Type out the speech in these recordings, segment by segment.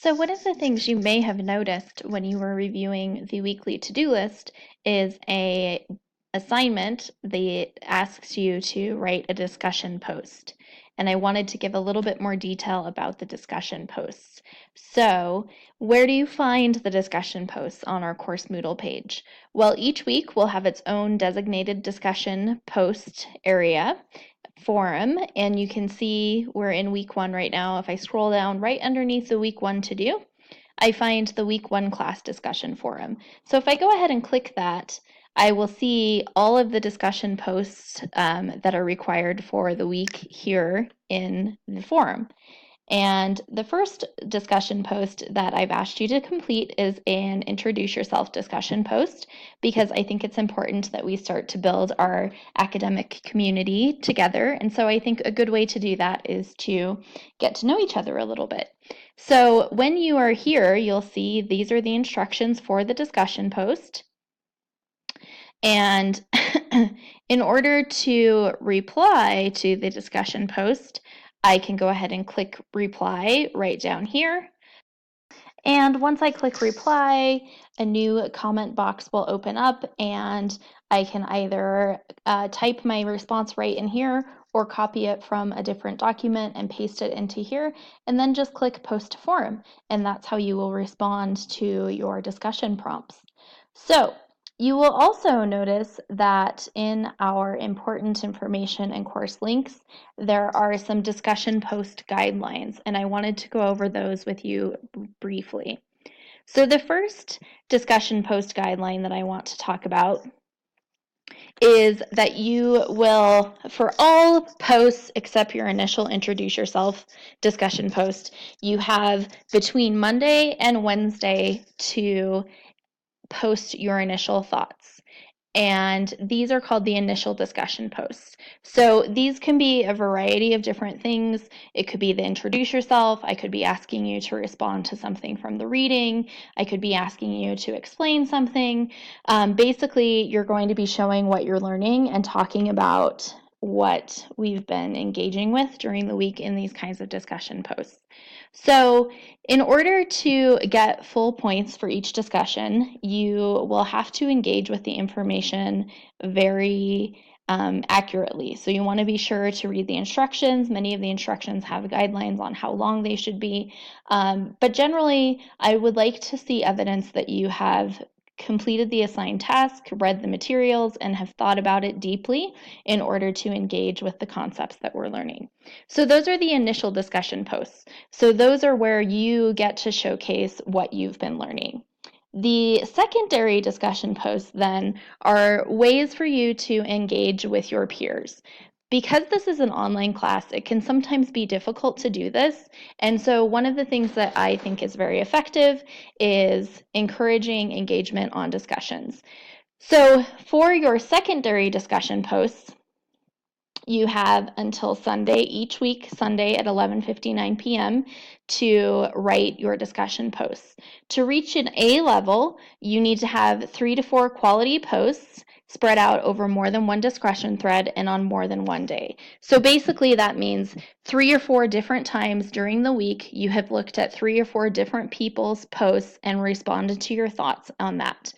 So one of the things you may have noticed when you were reviewing the weekly to-do list is a assignment that asks you to write a discussion post. And I wanted to give a little bit more detail about the discussion posts. So where do you find the discussion posts on our course Moodle page? Well, each week will have its own designated discussion post area forum, and you can see we're in week 1 right now. If I scroll down right underneath the week 1 to do, I find the week 1 class discussion forum. So if I go ahead and click that, I will see all of the discussion posts that are required for the week here in the forum. And the first discussion post that I've asked you to complete is an introduce yourself discussion post, because I think it's important that we start to build our academic community together. And so I think a good way to do that is to get to know each other a little bit. So when you are here, you'll see these are the instructions for the discussion post. And in order to reply to the discussion post, I can go ahead and click reply right down here. And once I click reply, a new comment box will open up, and I can either type my response right in here or copy it from a different document and paste it into here, and then just click post to forum. And that's how you will respond to your discussion prompts. So you will also notice that in our important information and course links, there are some discussion post guidelines, and I wanted to go over those with you briefly. So the first discussion post guideline that I want to talk about is that you will, for all posts except your initial introduce yourself discussion post, you have between Monday and Wednesday to post your initial thoughts. And these are called the initial discussion posts. So these can be a variety of different things. It could be the introduce yourself. I could be asking you to respond to something from the reading. I could be asking you to explain something. Basically, you're going to be showing what you're learning and talking about what we've been engaging with during the week in these kinds of discussion posts. So in order to get full points for each discussion, you will have to engage with the information very accurately. So you want to be sure to read the instructions. Many of the instructions have guidelines on how long they should be. But generally, I would like to see evidence that you have completed the assigned task, read the materials, and have thought about it deeply in order to engage with the concepts that we're learning. So those are the initial discussion posts. So those are where you get to showcase what you've been learning. The secondary discussion posts then are ways for you to engage with your peers. Because this is an online class, it can sometimes be difficult to do this. And so one of the things that I think is very effective is encouraging engagement on discussions. So for your secondary discussion posts, you have until Sunday, each week, Sunday at 11:59 p.m. to write your discussion posts. To reach an A level, you need to have 3 to 4 quality posts spread out over more than one discussion thread and on more than one day. So basically that means 3 or 4 different times during the week, you have looked at 3 or 4 different people's posts and responded to your thoughts on that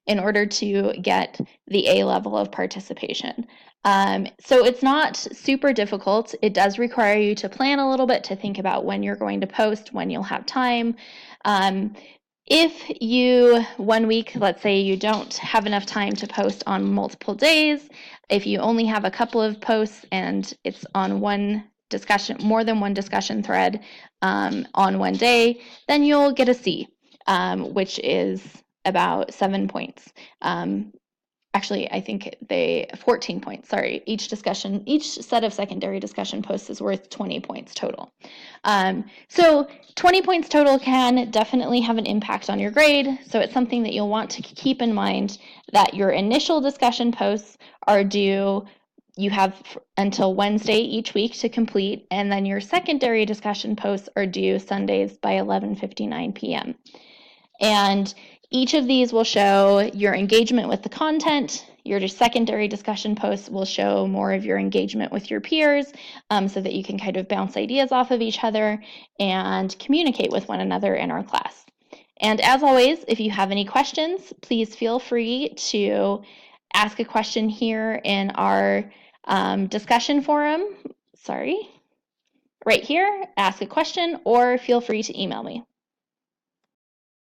in order to get the A level of participation. So it's not super difficult. It does require you to plan a little bit, to think about when you're going to post, when you'll have time. If you, one week, let's say you don't have enough time to post on multiple days, if you only have a couple of posts and it's on one discussion, more than one discussion thread on one day, then you'll get a C, which is about 7 points. Actually, I think 14 points, sorry. Each set of secondary discussion posts is worth 20 points total. So 20 points total can definitely have an impact on your grade. So it's something that you'll want to keep in mind, that your initial discussion posts are due, you have until Wednesday each week to complete, and then your secondary discussion posts are due Sundays by 11:59 p.m. And each of these will show your engagement with the content, Your secondary discussion posts will show more of your engagement with your peers so that you can kind of bounce ideas off of each other and communicate with one another in our class. And as always, if you have any questions, please feel free to ask a question here in our discussion forum. Right here, ask a question, or feel free to email me.